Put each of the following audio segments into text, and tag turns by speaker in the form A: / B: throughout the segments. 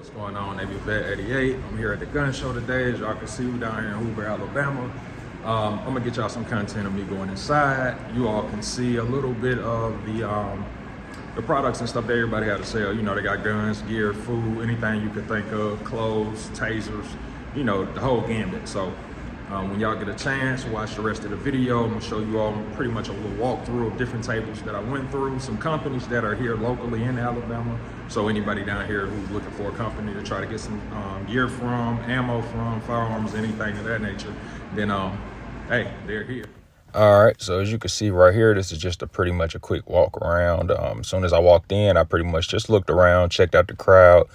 A: What's going on, Navy Vet 88? I'm here at the gun show today. As y'all can see, we're down here in Hoover, Alabama. I'm gonna get y'all some content of me going inside. You all can see a little bit of the products and stuff that everybody had to sell. You know, they got guns, gear, food, anything you could think of, clothes, tasers, you know, the whole gambit. So when y'all get a chance, watch the rest of the video. I'm gonna show you all pretty much a little walkthrough of different tables that I went through, some companies that are here locally in Alabama. So anybody down here who's looking for a company to try to get some gear from, ammo from, firearms, anything of that nature, then hey, they're here. All right, so as you can see right here, this is just pretty much a quick walk around. As soon as I walked in, I pretty much just looked around, checked out the crowd,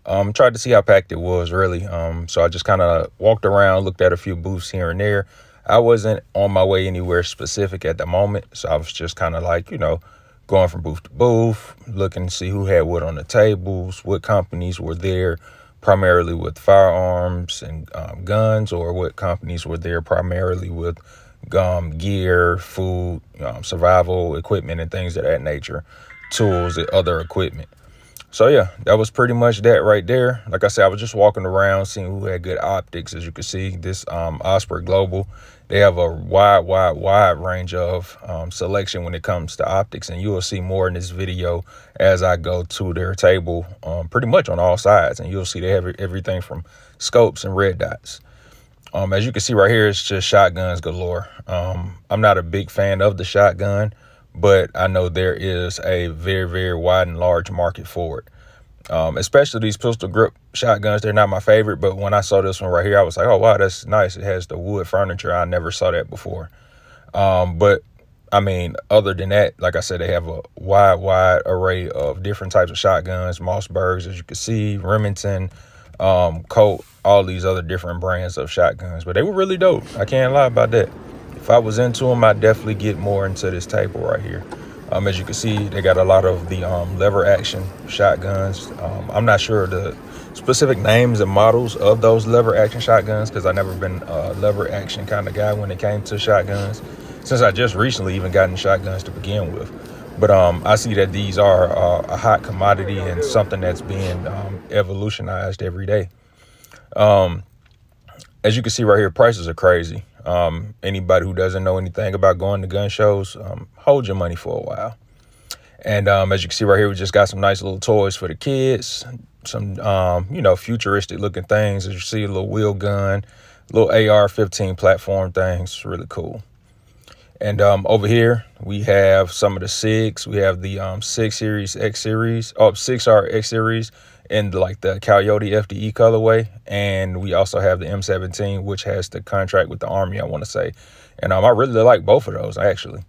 A: tried to see how packed it was really. So I just kind of walked around, looked at a few booths here and there. I wasn't on my way anywhere specific at the moment, so I was just kind of like, you know, going from booth to booth, looking to see who had what on the tables, what companies were there primarily with firearms and guns, or what companies were there primarily with gear, food, survival equipment and things of that nature, tools and other equipment. So yeah, that was pretty much that right there. Like I said, I was just walking around seeing who had good optics. As you can see, this Osprey Global, they have a wide range of selection when it comes to optics, and you will see more in this video as I go to their table, pretty much on all sides, and you'll see they have everything from scopes and red dots. As you can see right here, it's just shotguns galore. I'm not a big fan of the shotgun, but I know there is a very wide and large market for it. Especially these pistol grip shotguns. They're not my favorite, but when I saw this one right here, I was like, oh wow, that's nice. It has the wood furniture. I never saw that before. But I mean, other than that, like I said, they have a wide array of different types of shotguns, Mossbergs, as you can see, Remington, Colt, all these other different brands of shotguns. But they were really dope. I can't lie about that. If I was into them, I'd definitely get more into this table right here. As you can see, they got a lot of the lever action shotguns. I'm not sure the specific names and models of those lever action shotguns, because I've never been a lever action kind of guy when it came to shotguns, since I just recently even gotten shotguns to begin with. But I see that these are a hot commodity and something that's being evolutionized every day. As you can see right here, prices are crazy. Anybody who doesn't know anything about going to gun shows, hold your money for a while. And as you can see right here, we just got some nice little toys for the kids, some you know, futuristic looking things. As you see, a little wheel gun, little AR-15 platform things. It's really cool. And over here we have some of the SIGs. We have the 6 Series X Series, 6R X Series in like the Coyote FDE colorway, and we also have the M17, which has the contract with the Army, I want to say. And I really like both of those actually.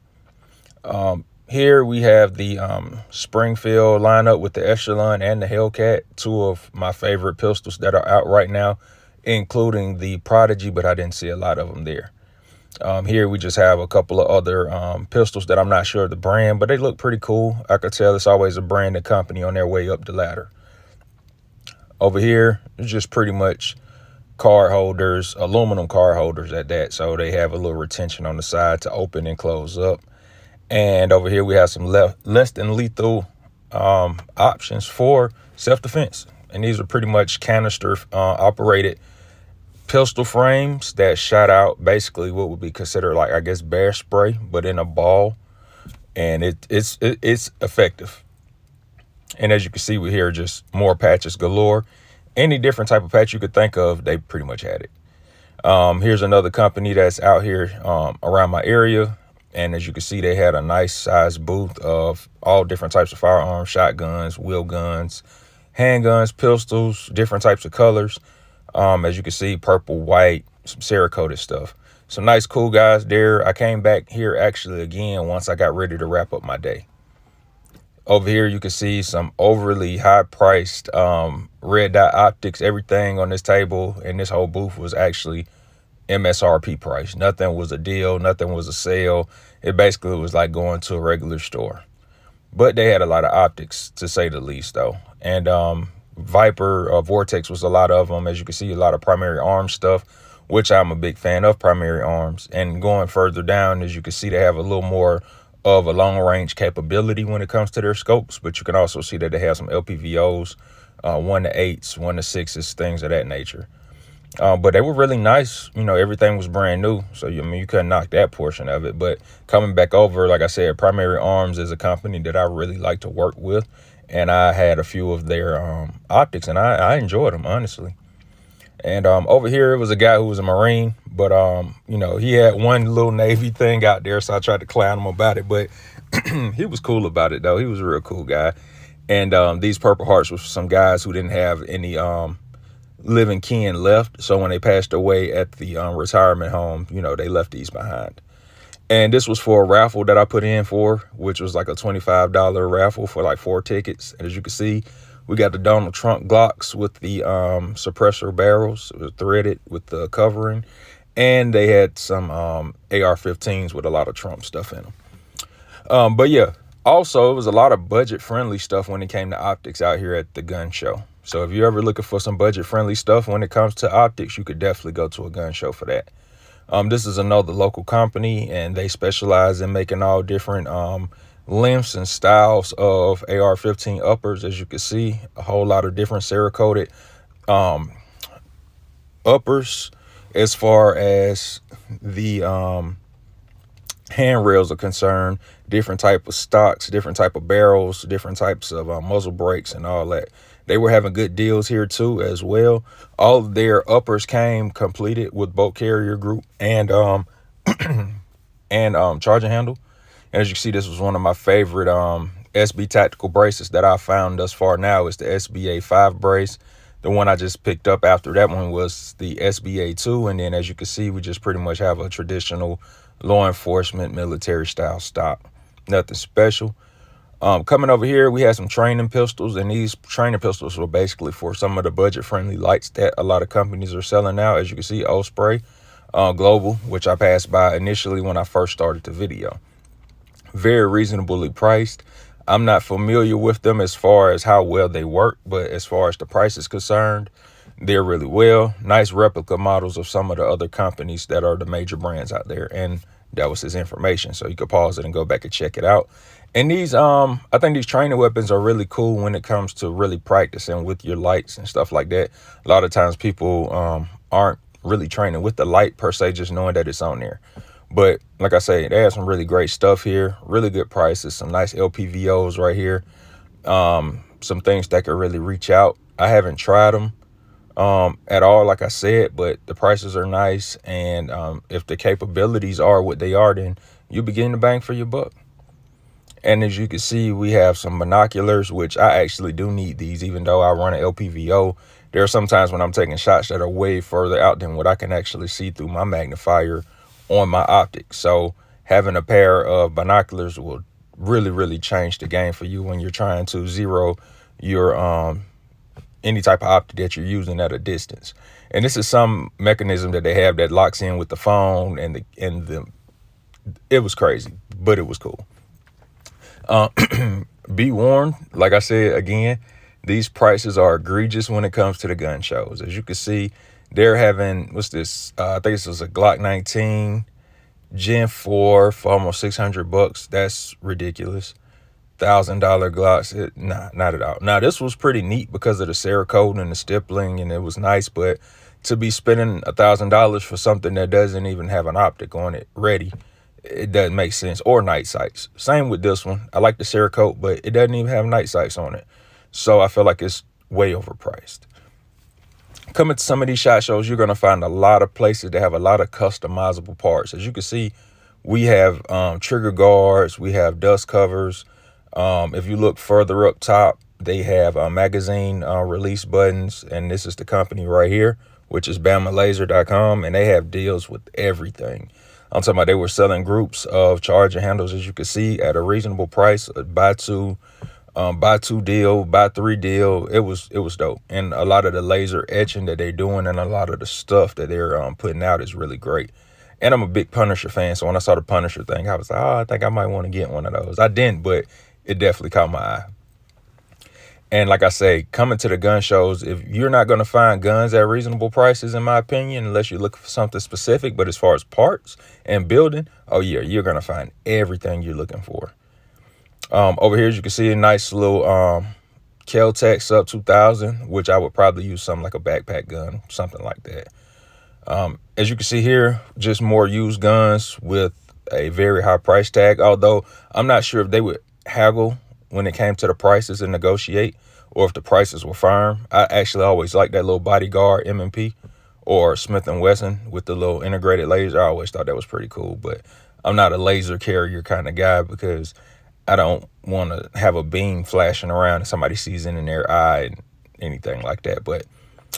A: Here we have the Springfield lineup with the Echelon and the Hellcat, two of my favorite pistols that are out right now, including the Prodigy, but I didn't see a lot of them there. Here we just have a couple of other pistols that I'm not sure of the brand, but they look pretty cool. I could tell it's always a brand and company on their way up the ladder. Over here, it's just pretty much card holders, aluminum card holders at that. So they have a little retention on the side to open and close up. And over here, we have some less than lethal options for self-defense. And these are pretty much canister operated pistol frames that shot out basically what would be considered, like, I guess, bear spray, but in a ball. And it's effective. And as you can see, we here just more patches galore. Any different type of patch you could think of, they pretty much had it. Here's another company that's out here around my area. And as you can see, they had a nice size booth of all different types of firearms, shotguns, wheel guns, handguns, pistols, different types of colors. As you can see, purple, white, some Cerakoted stuff. Some nice, cool guys there. I came back here actually again once I got ready to wrap up my day. Over here, you can see some overly high-priced red dot optics. Everything on this table and this whole booth was actually MSRP price. Nothing was a deal. Nothing was a sale. It basically was like going to a regular store. But they had a lot of optics, to say the least, though. And Viper, Vortex was a lot of them. As you can see, a lot of primary arms stuff, which I'm a big fan of, primary arms. And going further down, as you can see, they have a little more of a long range capability when it comes to their scopes, but you can also see that they have some LPVOs, 1 to 8s, 1 to 6s, things of that nature. But they were really nice. Everything was brand new. So, you couldn't knock that portion of it. But coming back over, like I said, Primary Arms is a company that I really like to work with. And I had a few of their optics, and I enjoyed them, honestly. And over here, it was a guy who was a Marine. But, he had one little Navy thing out there. So I tried to clown him about it. But he was cool about it, though. He was a real cool guy. And these Purple Hearts were some guys who didn't have any living kin left. So when they passed away at the retirement home, they left these behind. And this was for a raffle that I put in for, which was like a $25 raffle for like 4 tickets. And as you can see, we got the Donald Trump Glocks with the suppressor barrels, threaded with the covering. And they had some AR-15s with a lot of Trump stuff in them. But yeah, also, it was a lot of budget-friendly stuff when it came to optics out here at the gun show. So if you're ever looking for some budget-friendly stuff when it comes to optics, you could definitely go to a gun show for that. This is another local company, and they specialize in making all different lengths and styles of AR-15 uppers. As you can see, a whole lot of different Cerakoted uppers as far as the handrails are concerned, different type of stocks, different type of barrels, different types of muzzle brakes and all that. They were having good deals here too as well. All of their uppers came completed with bolt carrier group and charging handle. And as you can see, this was one of my favorite SB tactical braces that I found thus far now is the SBA 5 brace. The one I just picked up after that one was the SBA 2. And then as you can see, we just pretty much have a traditional law enforcement military style stock. Nothing special. Coming over here, we had some training pistols, and these training pistols were basically for some of the budget-friendly lights that a lot of companies are selling now. As you can see, Osprey Global, which I passed by initially when I first started the video. Very reasonably priced. I'm not familiar with them as far as how well they work, but as far as the price is concerned, they're really well. Nice replica models of some of the other companies that are the major brands out there. And that was his information. So you could pause it and go back and check it out. And these, I think these training weapons are really cool when it comes to really practicing with your lights and stuff like that. A lot of times people aren't really training with the light per se, just knowing that it's on there. But like I say, they have some really great stuff here, really good prices, some nice LPVOs right here. Some things that could really reach out. I haven't tried them at all, like I said, but the prices are nice. And if the capabilities are what they are, then you begin to bang for your buck. And as you can see, we have some binoculars, which I actually do need these, even though I run an LPVO. There are some times when I'm taking shots that are way further out than what I can actually see through my magnifier on my optics. So having a pair of binoculars will really, really change the game for you when you're trying to zero your any type of optic that you're using at a distance. And this is some mechanism that they have that locks in with the phone, and it was crazy, but it was cool. Be warned, like I said again, these prices are egregious when it comes to the gun shows. As you can see, they're having, what's this? I think this was a Glock 19 Gen 4 for almost $600. That's ridiculous. $1,000 Glocks. Nah, not at all. Now, this was pretty neat because of the Cerakote and the stippling, and it was nice, but to be spending $1,000 for something that doesn't even have an optic on it ready, it doesn't make sense. Or night sights. Same with this one. I like the Cerakote, but it doesn't even have night sights on it. So I feel like it's way overpriced. Coming to some of these SHOT Shows, you're going to find a lot of places that have a lot of customizable parts. As you can see, we have trigger guards, we have dust covers. If you look further up top, they have magazine release buttons, and this is the company right here, which is BamaLaser.com, and they have deals with everything. I'm talking about they were selling groups of charger handles, as you can see, at a reasonable price, buy two deal, buy 3 deal. It was dope. And a lot of the laser etching that they're doing and a lot of the stuff that they're putting out is really great. And I'm a big Punisher fan, so when I saw the Punisher thing, I was like, I think I might want to get one of those. I didn't, but it definitely caught my eye. And like I say, coming to the gun shows, if you're not going to find guns at reasonable prices, in my opinion, unless you're looking for something specific, but as far as parts and building, oh yeah, you're going to find everything you're looking for. Over here, as you can see, a nice little Kel-Tec Sub 2000, which I would probably use something like a backpack gun, something like that. As you can see here, just more used guns with a very high price tag, although I'm not sure if they would haggle when it came to the prices and negotiate, or if the prices were firm. I actually always liked that little Bodyguard M&P or Smith & Wesson with the little integrated laser. I always thought that was pretty cool, but I'm not a laser carrier kind of guy because I don't want to have a beam flashing around and somebody sees it in their eye and anything like that. But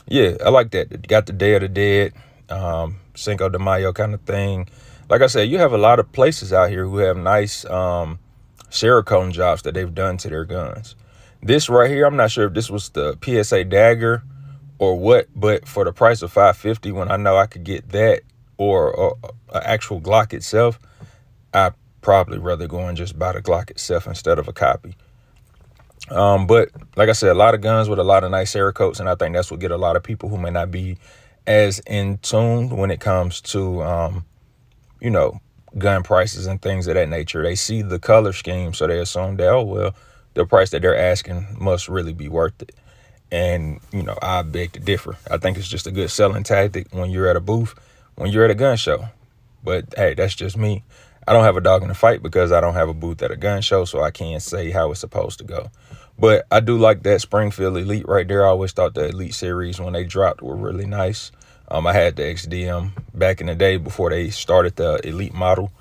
A: yeah, I like that. You got the Day of the Dead, Cinco de Mayo kind of thing. Like I said, you have a lot of places out here who have nice Cerakote jobs that they've done to their guns. This right here, I'm not sure if this was the PSA dagger or what, but for the price of $550, when I know I could get that or an actual Glock itself, I'd probably rather go and just buy the Glock itself instead of a copy. But like I said, a lot of guns with a lot of nice Cerakotes, and I think that's what get a lot of people who may not be as in tune when it comes to, you know, gun prices and things of that nature. They see the color scheme, so they assume that, oh, well, the price that they're asking must really be worth it. And, you know, I beg to differ. I think it's just a good selling tactic when you're at a booth, when you're at a gun show. But hey, that's just me. I don't have a dog in the fight because I don't have a booth at a gun show, so I can't say how it's supposed to go. But I do like that Springfield Elite right there. I always thought the Elite series, when they dropped, were really nice. I had the XDM back in the day before they started the Elite model,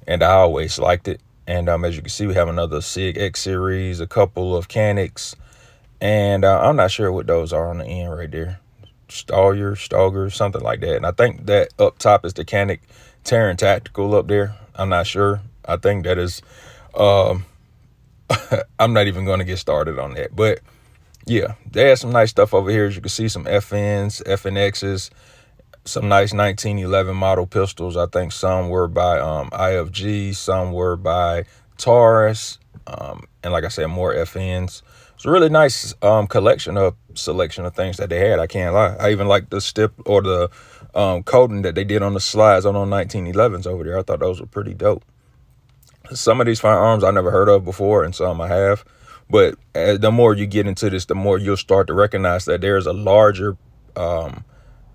A: and I always liked it. And as you can see, we have another SIG X series, a couple of Canics, and I'm not sure what those are on the end right there. Stager, something like that. And I think that up top is the Canic Terran Tactical up there. I'm not sure. I think that is, I'm not even going to get started on that. But yeah, they have some nice stuff over here. As you can see, some FNs, FNXs, some nice 1911 model pistols. I think some were by IFG, some were by Taurus, and like I said, more FNs. It's a really nice selection of things that they had. I can't lie. I even like the stip or the coating that they did on the slides on 1911s over there. I thought those were pretty dope. Some of these firearms I never heard of before, and some I have. But the more you get into this, the more you'll start to recognize that there's a larger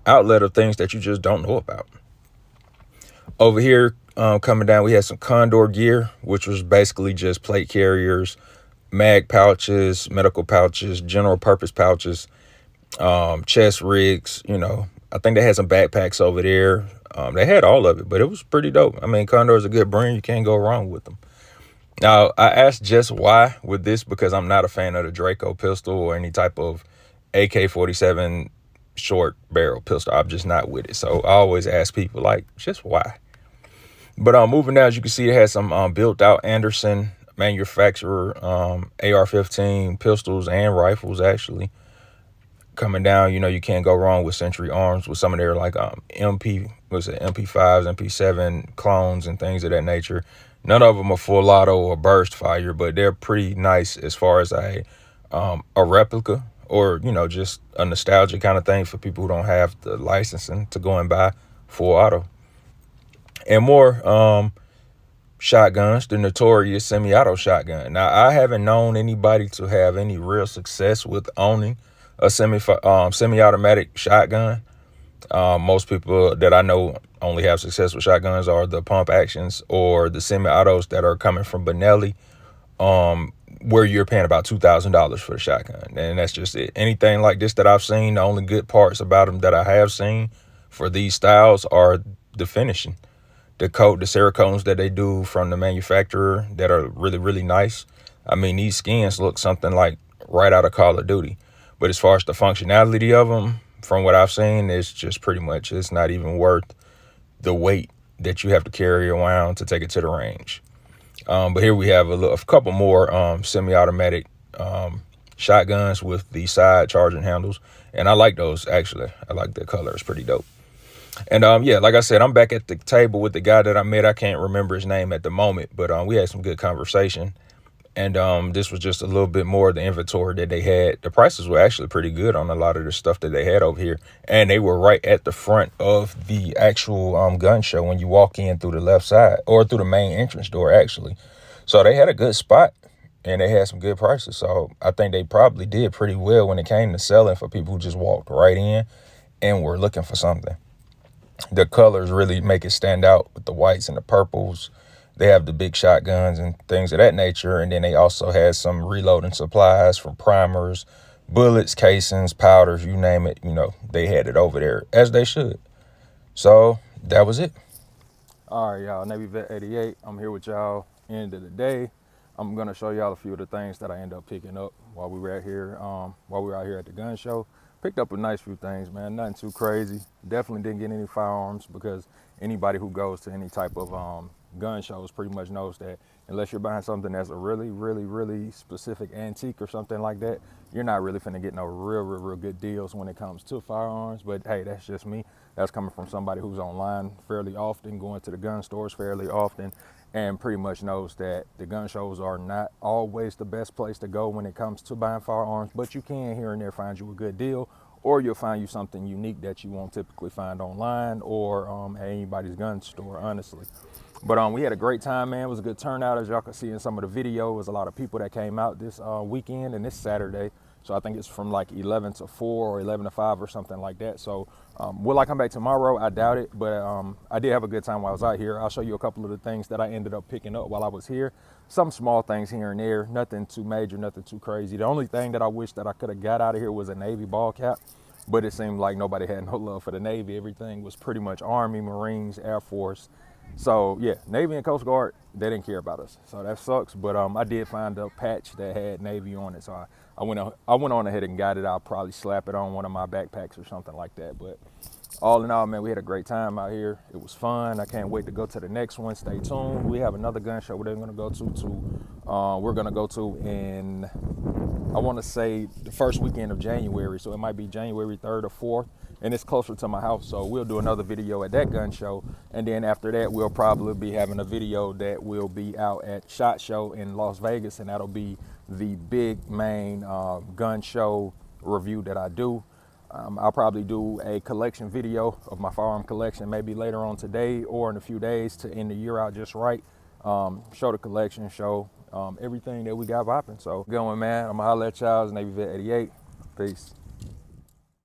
A: outlet of things that you just don't know about. Over here, coming down, we had some Condor gear, which was basically just plate carriers, mag pouches, medical pouches, general purpose pouches, chest rigs. You know, I think they had some backpacks over there. They had all of it, but it was pretty dope. I mean, Condor is a good brand. You can't go wrong with them. Now, I asked just why with this because I'm not a fan of the Draco pistol or any type of AK-47 short barrel pistol. I'm just not with it. So I always ask people, like, just why? But moving down, as you can see, it has some built out Anderson manufacturer AR-15 pistols and rifles, actually. Coming down, you know, you can't go wrong with Century Arms with some of their like MP5s, MP7 clones and things of that nature. None of them are full auto or burst fire, but they're pretty nice as far as a replica, or, you know, just a nostalgia kind of thing for people who don't have the licensing to go and buy full auto. And more shotguns, the notorious semi-auto shotgun. Now, I haven't known anybody to have any real success with owning a semi-automatic shotgun. Most people that I know only have success with shotguns are the pump actions or the semi-autos that are coming from Benelli, where you're paying about $2,000 for the shotgun. And that's just it. Anything like this that I've seen, the only good parts about them that I have seen for these styles are the finishing. The Cerakotes that they do from the manufacturer that are really, really nice. I mean, these skins look something like right out of Call of Duty. But as far as the functionality of them, from what I've seen, it's just pretty much, it's not even worth the weight that you have to carry around to take it to the range. But here we have a couple more semi-automatic shotguns with the side charging handles. And I like those, actually. I like the color. It's pretty dope. And yeah, like I said, I'm back at the table with the guy that I met. I can't remember his name at the moment, but we had some good conversation. And this was just a little bit more of the inventory that they had. The prices were actually pretty good on a lot of the stuff that they had over here. And they were right at the front of the actual gun show when you walk in through the left side, or through the main entrance door, actually. So they had a good spot.
B: and they had some good prices. So I think they probably did pretty well when it came to selling for people who just walked right in and were looking for something. The colors really make it stand out with the whites and the purples. They have the big shotguns and things of that nature. And then they also had some reloading supplies from primers, bullets, casings, powders, you name it. You know, they had it over there, as they should. So that was it.
A: All right, y'all, Navy Vet 88. I'm here with y'all. End of the day, I'm gonna show y'all a few of the things that I ended up picking up while we were out here. While we were out here at the gun show, picked up a nice few things, man. Nothing too crazy. Definitely didn't get any firearms because anybody who goes to any type of gun shows pretty much knows that unless you're buying something that's a really specific antique or something like that, you're not really finna get no real good deals when it comes to firearms. But hey, that's just me. That's coming from somebody who's online fairly often, going to the gun stores fairly often, and pretty much knows that the gun shows are not always the best place to go when it comes to buying firearms, but you can here and there find you a good deal, or you'll find you something unique that you won't typically find online or at anybody's gun store, honestly. But we had a great time, man. It was a good turnout, as y'all can see in some of the video. It was a lot of people that came out this weekend and this Saturday. So I think it's from like 11 to 4 or 11 to 5 or something like that. So will I come back tomorrow? I doubt it, but I did have a good time while I was out here. I'll show you a couple of the things that I ended up picking up while I was here. Some small things here and there, nothing too major, nothing too crazy. The only thing that I wish that I could have got out of here was a Navy ball cap, but it seemed like nobody had no love for the Navy. Everything was pretty much Army, Marines, Air Force. So yeah, Navy and Coast Guard, they didn't care about us. So that sucks. But I did find a patch that had Navy on it. So I went on ahead and got it. I'll probably slap it on one of my backpacks or something like that. But all in all, man, we had a great time out here. It was fun. I can't wait to go to the next one. Stay tuned. We have another gun show we're gonna go we're gonna go to in, I want to say, the first weekend of January. So it might be January 3rd or 4th. And it's closer to my house, so we'll do another video at that gun show, and then after that we'll probably be having a video that will be out at SHOT Show in Las Vegas, and that'll be the big main gun show review that I do. I'll probably do a collection video of my firearm collection maybe later on today or in a few days to end the year out just right. Show the collection, show everything that we got popping. So going, man, I'm gonna holler at y'all. It's Navy Vet 88. Peace.